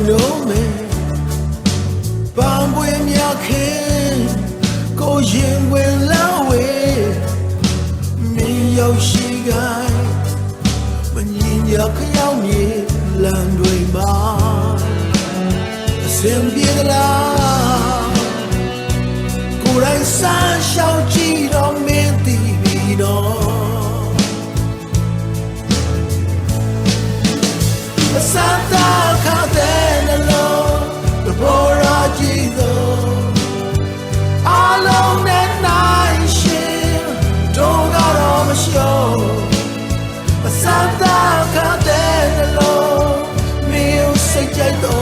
know me Bambwe myake Ko yin wen lawe Mi yao shi gai Ma yin yak yao mi Lan dui ma Sim bia la Ko rai san shao chi do min ti bi do Santa Cadena the Bora Jido alone at night shit don't got on the show Santa Cadena music jaito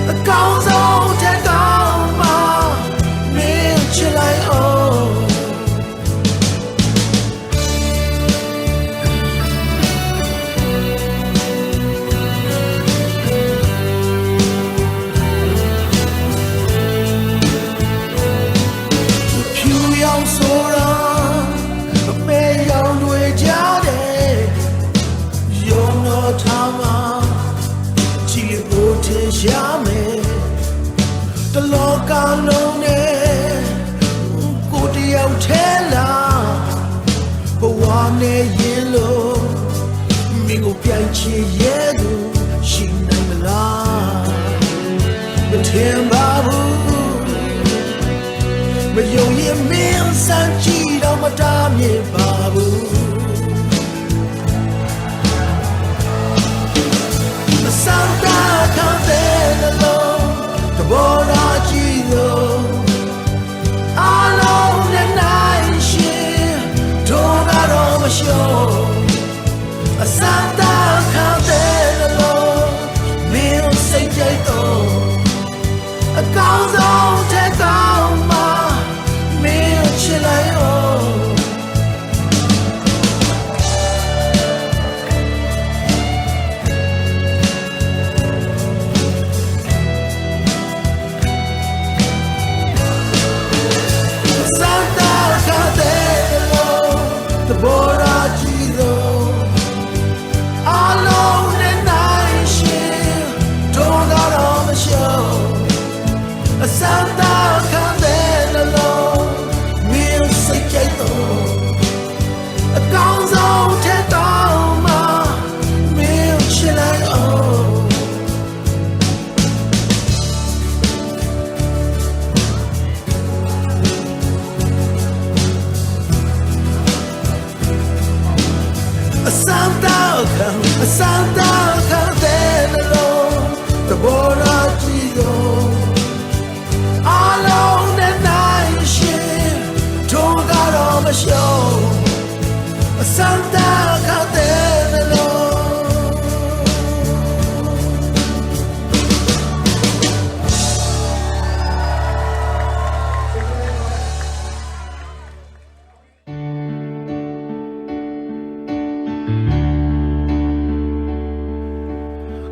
the counts on take on my me like oh The local known go to your teller, but one yellow, Mingo Pianchi yellow, she never lied. The Timbabu, but you hear me and Sanchi on my damn babu. Santa Cadena, the Bora Jido, alone at night, she don't got on the show. Santa Cadena, music jaito, a goes on, take on my milk like oh. The Bora Jido alone at night shift don't got on the show a Santa Cadena music jaito a guns on take on my milk like oh Santa Cadena, the Bora Jido, alone at night shift, don't got on the show. Santa Cadena.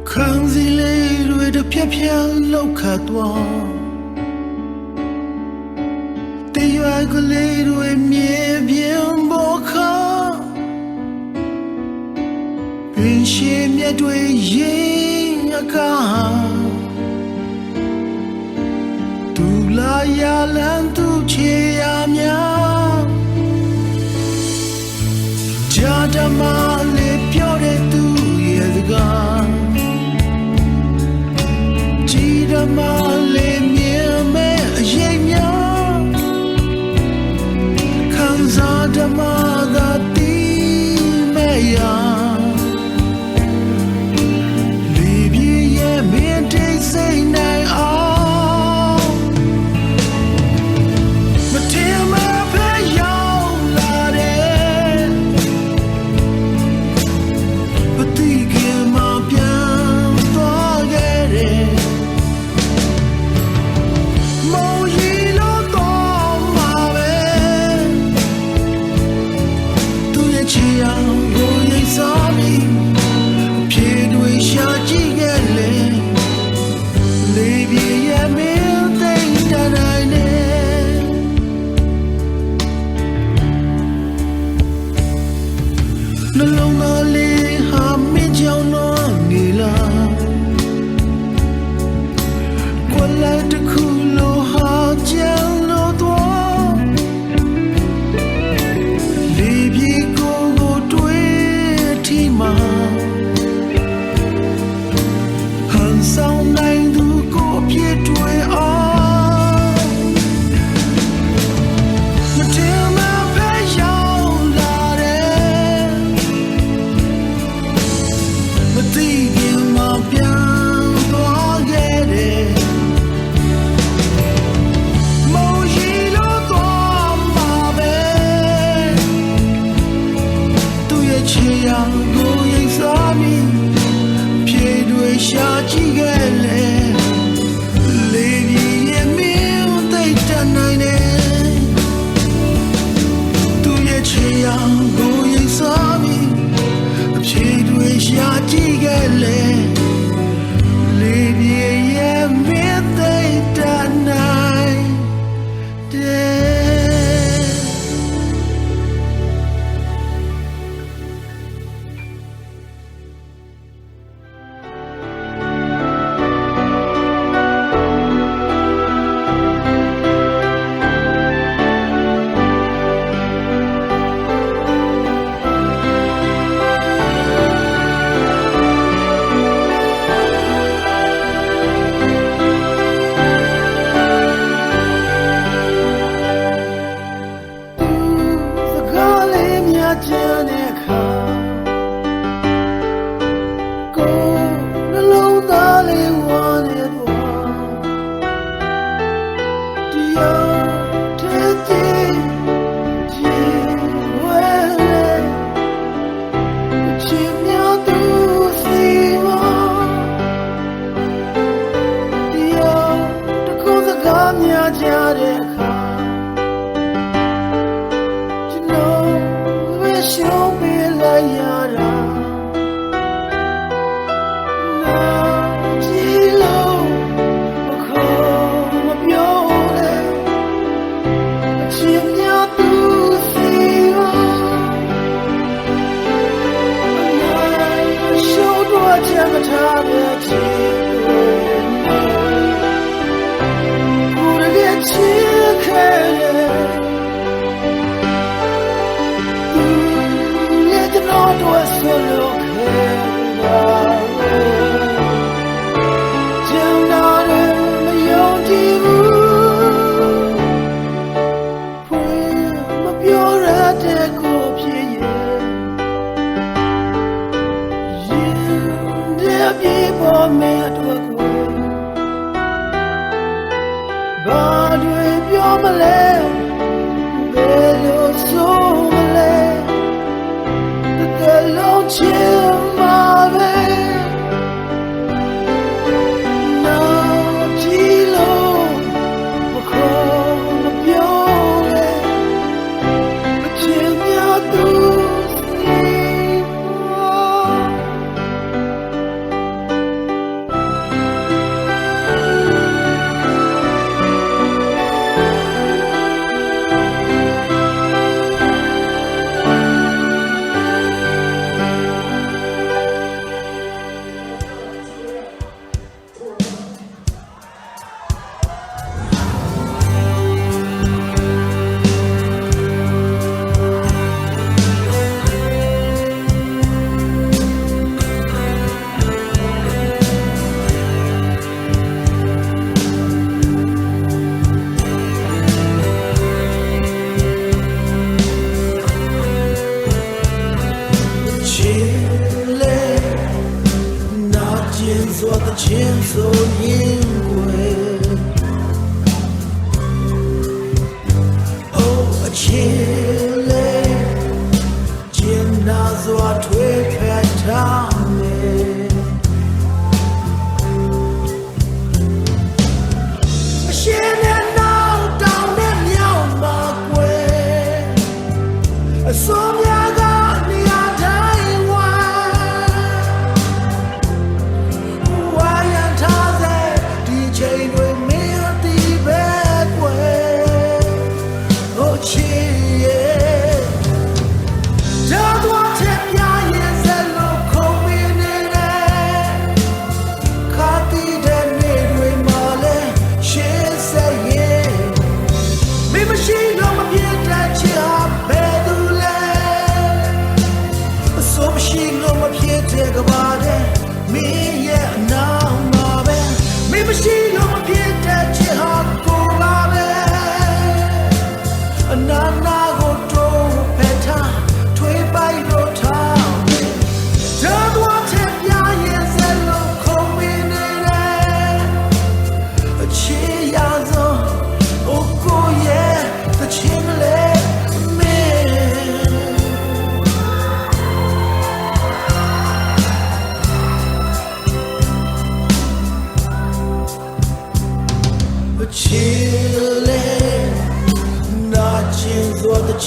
Kanzile with a pia locatwa. Te yo agolero e mie bien boca. Pinche mia due yin aka. Tu la ya lan tu che ya mia. Jadama le piore tu yedga. Male me yenya kanza damada ti meya libi ye me te say nay ah matema pe yaw la de pati ke ma pyan twa ge de သိခင်မှာပြန်သွားခဲ့တယ်မောရှိလို့သွားမှာပဲသူရဲ့ချစ်ရာကိုရိပ်စားပြီးဖြေတွေရှာကြည့်ခဲ့လေလေဒီရဲ့မင်းသိတတ်နိုင်တယ်သူရဲ့ချစ်ရာကိုရိပ်စားပြီးဖြေတွေရှာကြည့်ခဲ့လေလေဒီရဲ့မင်းသိတတ်နိုင်တယ်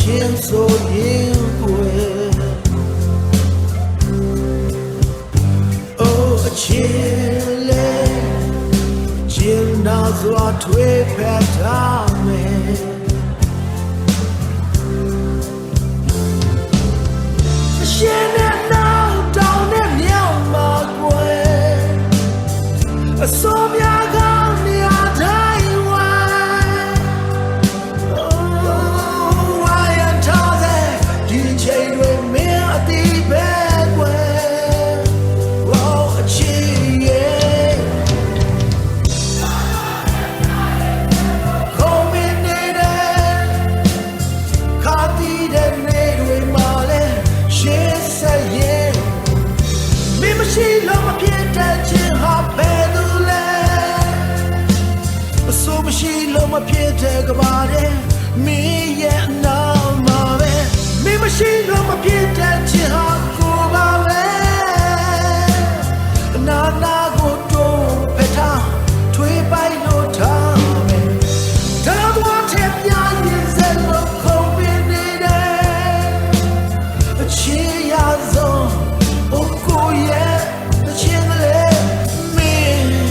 ချင်းဆိုရင်ကွယ်အိုးအချင်းလေကျင်းနာစွာထွေးဖက်ထားမယ်ရှင်နဲ့နောက်တောင်းနဲ့မြောက်မှာကွယ်အစိုးများကောင်းနေရာတိုင်းဝိုင်းဝိုင်းရထားတဲ့ဒီချိန်တွေမင်းအတိပဲကွယ်ဝေါအချီရဲ့ခုံမင်းနေတဲ့ခါတီးတဲ့နေတွေမှာလဲရှေ့ဆက်ရင်မင်းမရှိလို့မဖြစ်တဲ့ချင်းဟာပဲမရှိလို့မဖြစ်တဲ့ကဘာတဲ့မင်းရဲ့အနာမှာပဲမင်းမရှိလို့မဖြစ်တဲ့ချစ်ဟာကိုပါပဲအနာနာကိုတော့ဖက်ထားထွေးပိုက်လို့ထားမယ်ဒါတော့ထက်ပြရင်စလို့ခုံးပြနေတယ်အချစ်ရဆုံးဘုကိုရဲ့အချစ်ကလေးမင်း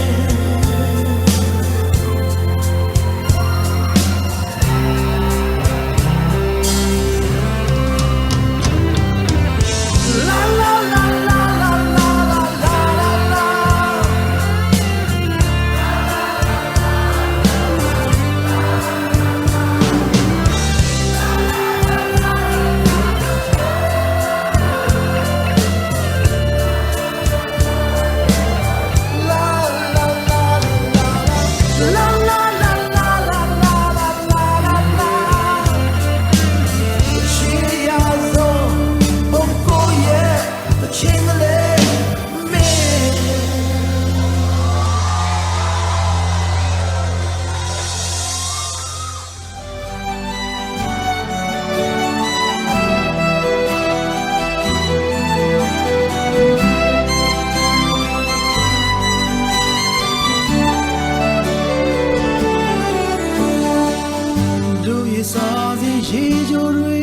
ရေချိုတွေ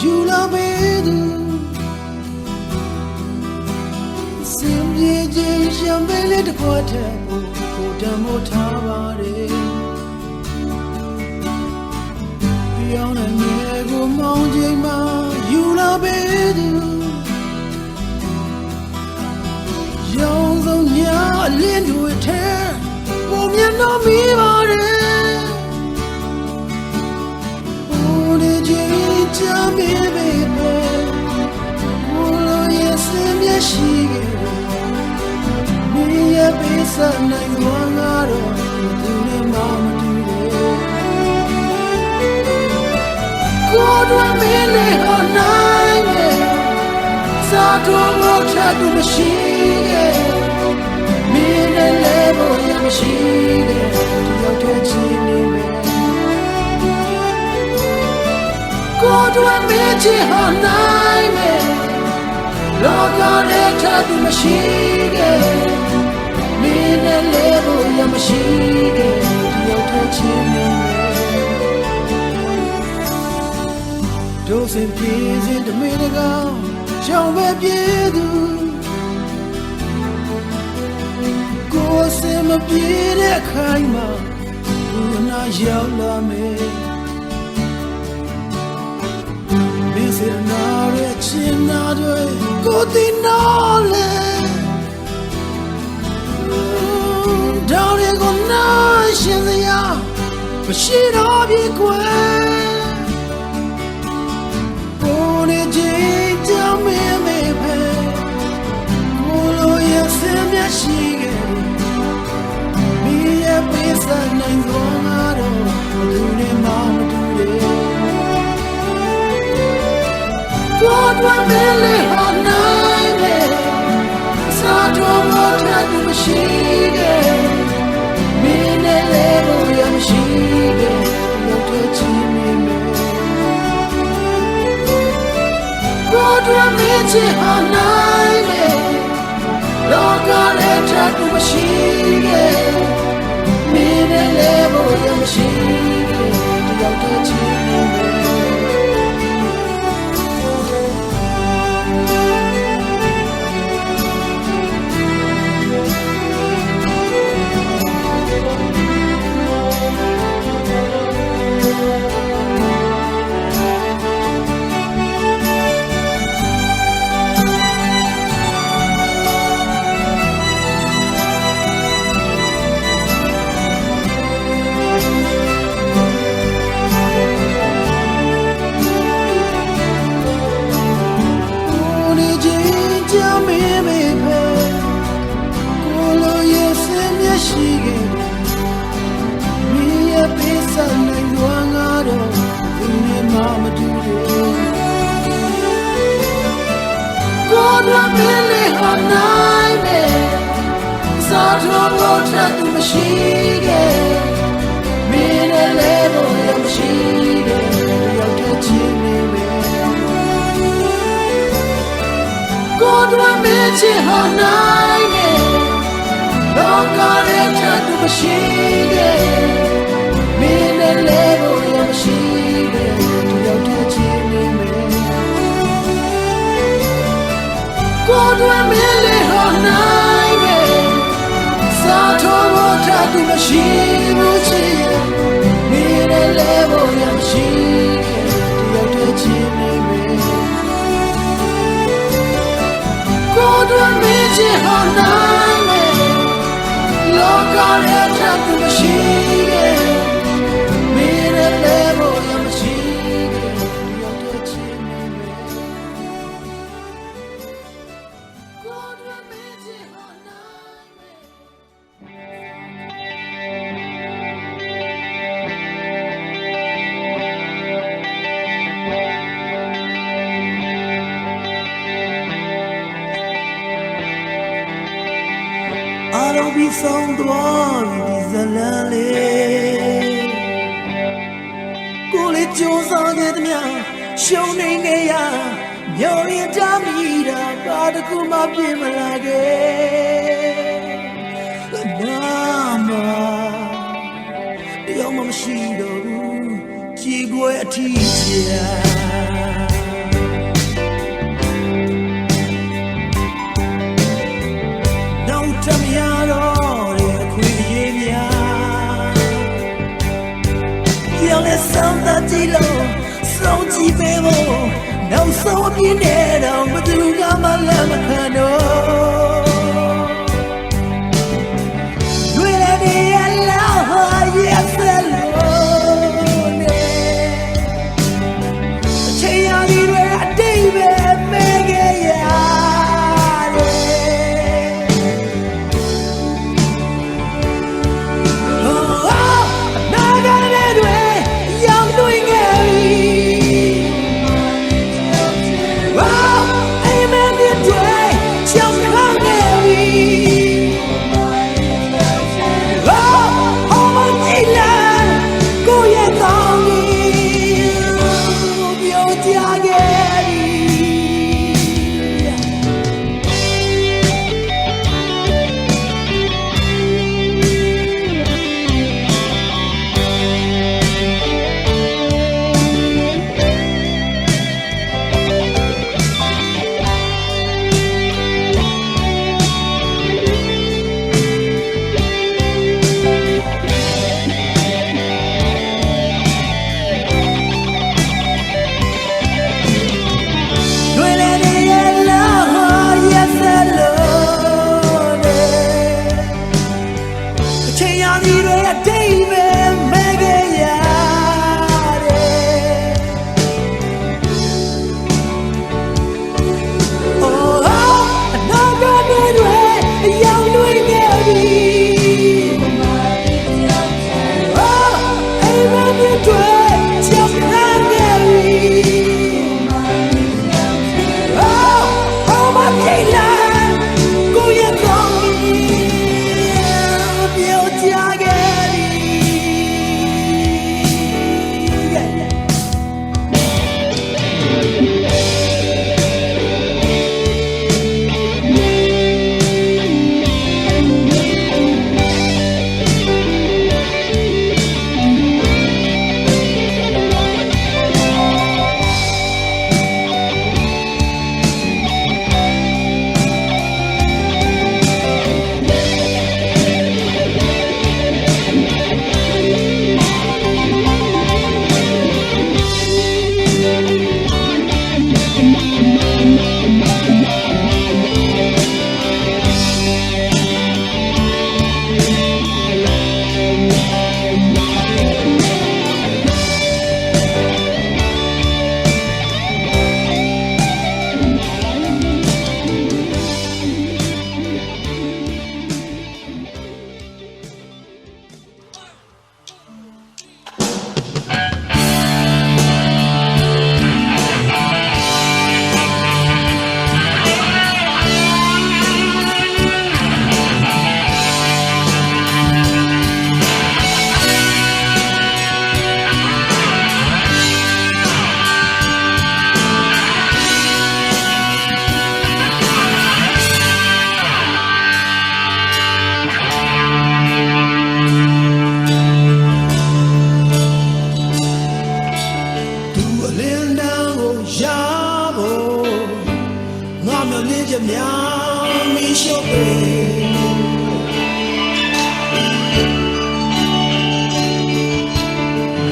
ယူလာပေးသူစင်ပြေခြင်းရှမ်းပဲလေးတစ်ခွက်ထက်ကိုတမို့ထားပါတယ်ပြောင်းတဲ့မြေကိုမောင်းချိန်မှာယူလာပေးသူရောင်စုံညာအလင်းတွေထဲပုံမျက်နှာမိပါတယ်ကြမ်းပေပေပဲကိုလိုရဲ့စင်မျက်ရှိခဲ့မင်းရဲ့ပေးစနိုင်သွားငါတော့သူနဲ့မှမတူတယ်ကိုတို့မင်းလေးဟောနိုင်ရဲ့စားတော့မထတူမရှိရဲ့မင်းနဲ့လည်းဘောရမရှိရဲ့ဒီရောက်တဲ့ချင်းနေပဲကိုတို့မင်းချစ်ဟောနိုင်မယ်လောကရဲ့ထပ်သူမရှိခဲ့မင်းနဲ့လည်းဘုရားမရှိခဲ့ဒီရောက်တဲ့ချင်းနေမယ်တို့စင်ပြေးစဉ်တမင်းတကောင်ရှောင်းပဲပြေးသူကိုစင်မပြေးတဲ့ခိုင်မှာသူနာရောက်လာမယ်စေနာရဲ့ချင်နာတွေကိုတင်တော်လေတောင်းရကိုနာရှင်စရာမရှိတော့ပြီကွယ်ကိုနေချင်းကြောင့်မင်းမေပဲကိုလိုရဲ့စင်မျက်ရှိခဲ့မင်းရဲ့ပေးစနိုင်သောငါတော့သူနဲ့မှမတူတယ်ကိုတို့မင်းလေးဟောနိုင်တယ်စားတော့မထတူမရှိခဲ့မင်းနဲ့လည်းဘုရားမရှိခဲ့ရောက်တဲ့ချင်းနေမယ်ကိုတို့မင်းချစ်ဟောနိုင်တယ်လောကရဲ့ထတူမရှိခဲ့မင်းနဲ့လည်းဘုရားမရှိခဲ့ရောက်တဲ့ချင်းနေမယ် င်းမေပဲကိုလိုရဲ့စင်မျက်ရှိခဲ့မင်းရဲ့ပေးစနိုင်သွားငါတော့ဒီနေ့မှမတူဘူးကိုတို့မင်းလေးဟာနိုင်ပဲစားတော်လို့ထပ်သူမရှိခဲ့မင်းနဲ့လည်းဘုံရမရှိခဲ့ရောက်တဲ့ချင်းနေပဲကိုတို့မင်းချစ်ဟာနိုင်ပဲလောကရဲ့ထပ်သူမရှိခဲ့မင်းနဲ့လည်းဘုံရမရှိခဲ့ရောက်တဲ့ချင်းနေပဲကိုတို့မင်းလေးဟာနိုင်ပဲစားတော်လို့ထပ်သူမရှိဘူးချစ်မင်းနဲ့လည်းဘုံရမရှိခဲ့ရောက်တဲ့ချင်းနေပဲကိုတို့မင်းချစ်ဟာနိုင်ပဲလောကရဲ့ထပ်သူမရှိခဲ့မင်းနဲ့လည်းဘုံရမရှိခဲ့ရောက်တဲ့ချင်းနေပဲကိုတို့မင်းချစ်ဟာနိုင်ပဲအားလုံးပြီးဆုံးသွားပြီဒီဇလန်လေးကိုလေးကြိုးစားခဲ့သမျှရှုံးနေခဲ့ရမျောရကြမိတာဘာတစ်ခုမှပြင်မလာခဲ့နာမတရားမှမရှိတော့ဘူးကြည်ခွဲအထီးကျနောက်ထမရတော့တဲ့အခွင့်အရေးများပြောလဲဆောင်တာကြည့်လို့စောင့်ကြည့်ပေးဖို့နောက်ဆုံးအပြင်းနဲ့တော့ဘယ်သူကမှလက်မခံတော့တွေ့ရတဲ့လောက်ဟာရဲ့ဆယ်လို့နဲ့အချိန်ရာဒီတွေအတိတ်ပဲမဲခဲ့ရတယ်နာဂရဲတွေရောက်တွေ့ခဲ့ပြီအိမ်မက်တွေ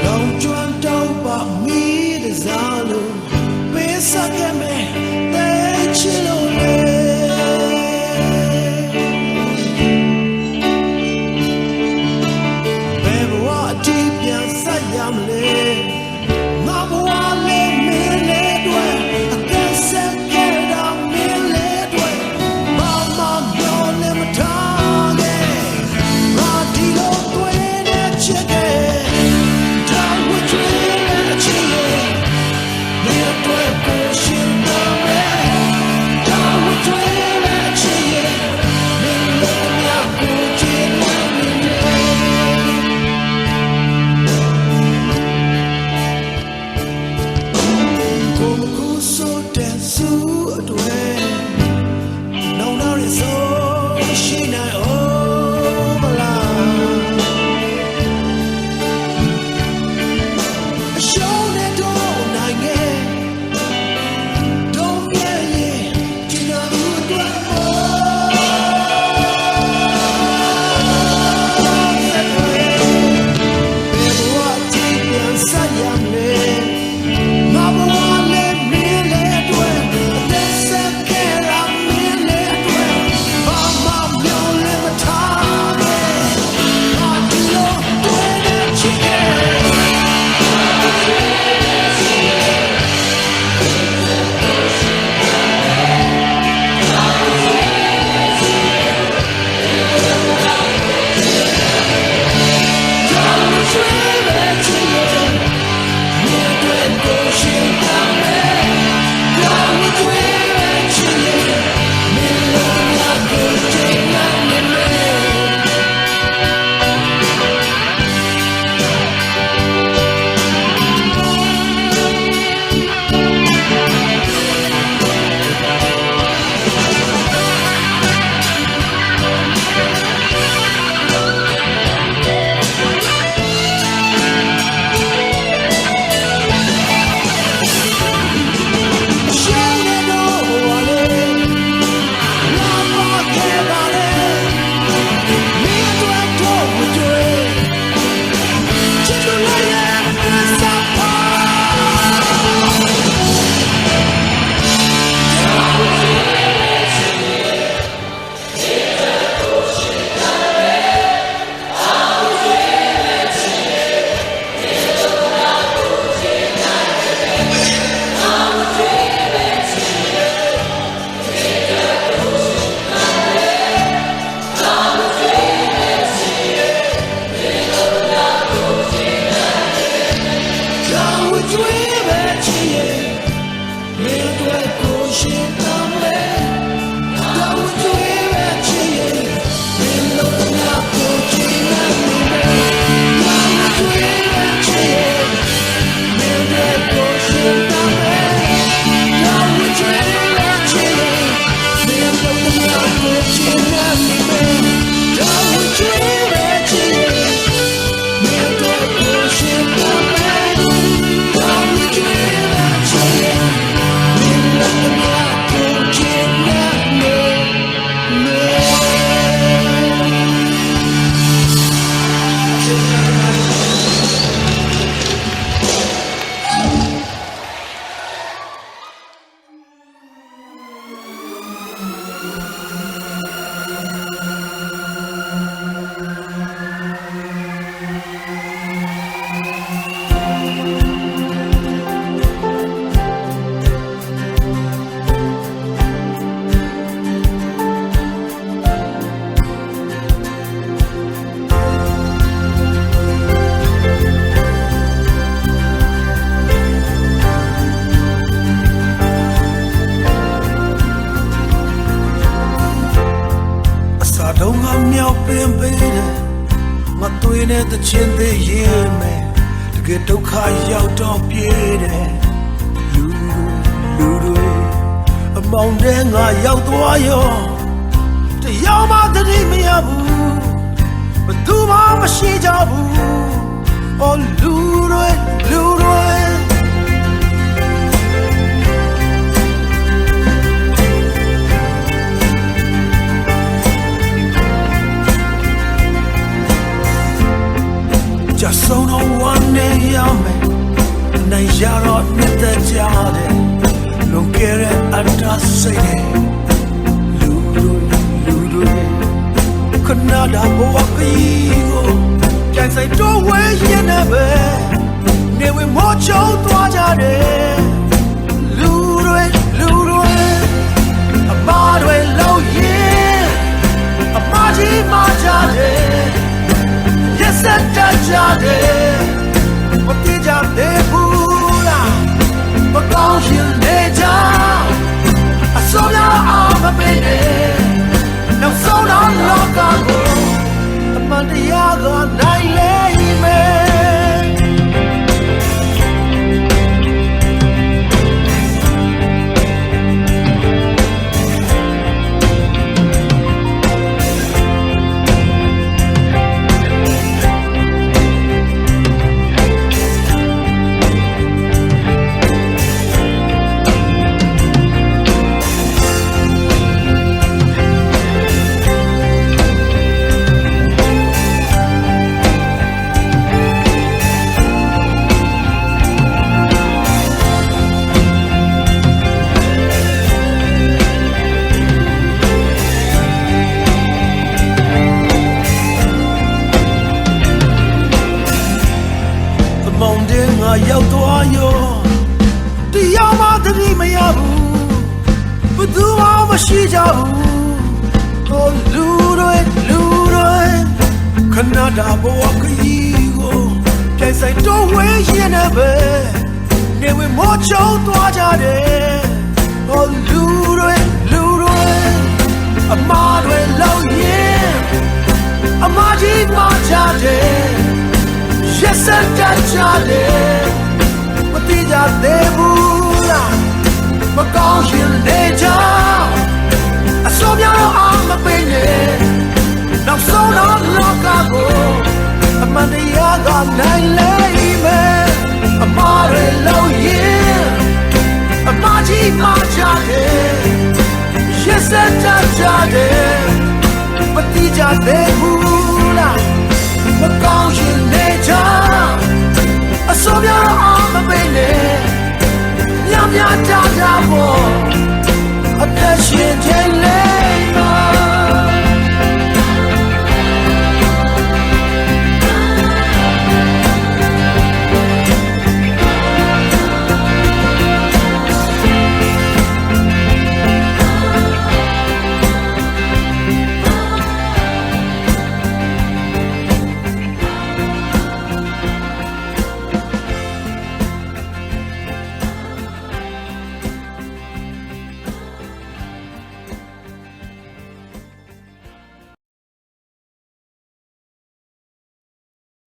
Long chuan tàu bạc mi để ra luôn biết sao cái mẹ để chỉ luôn bé bùa đi biển sa yam lê mà bùa lê mi lê đuôi cái xe kia đã mi lê đuôi mà nhỏ lê mà thang mà đi lâu tuổi để chếtနဲ့တချင်းသေးရင်မယ်တကယ်ဒုက္ခရောက်တော့ပြေးတယ်လူတွေအမောင်တဲ့ငါရောက်သွားရောတရားမှတတိမရဘူးဘသူမှမရှိကြဘူးအော်လူတွေ နိုင်ရတော့နှစ်သက်ကြတယ်လွန်ခဲ့တဲ့အတားစိတ်နဲ့လူတွေခဏတာဘဝကြီးကိုကြိုင်ဆိုင်တော့ဝဲရင်နဲ့ပဲနေဝင်မောချုံသွားကြတယ်လူတွေအမားတွေလောက်ရင်အမားကြီးမာကြတယ်ရက်စက်တတ်ကြတယ်မတိကြသေးဘူးလားမကောင်းရှင်နေကြအစောများအောင်မပေးနဲ့နောက်ဆုံးတော့လောကကိုအမှန်တရားကနိုင်လေမယ်မောင်တဲ့ငါရောက်သွားရောတရားမှတတိမရဘူးဘယ်သူမှမရှိကြဘူးဟိုလူတွေခဏတာဘဝကြီးကိုကြိုင်ဆိုင်တော့ဝဲရင်နဲ့ပဲနေဝင်မောချုံသွားကြတယ်ဟိုလူတွေအမားတွေလောက်ရင်အမားကြီးမာကြတယ်ရက်စက်တတ်ကြတယ်မတိကြသေးဘူးလားမကောင်းရှင်နေကြအစောများတော့အောင်မပေးနဲ့နောက်ဆုံးတော့လောကကိုအမှန်တရားကနိုင်လိမ့်မယ်အမားတွေလောက်ရင်အမားကြီးမာကြတယ်ရက်စက်တတ်ကြတယ်မတိကြသေးဘူးလားမကောင်းရှင်နေကြအစိုးရအောင်မပေးနဲ့ညတာဖို့အသက်ရှင်ခြင်းလေ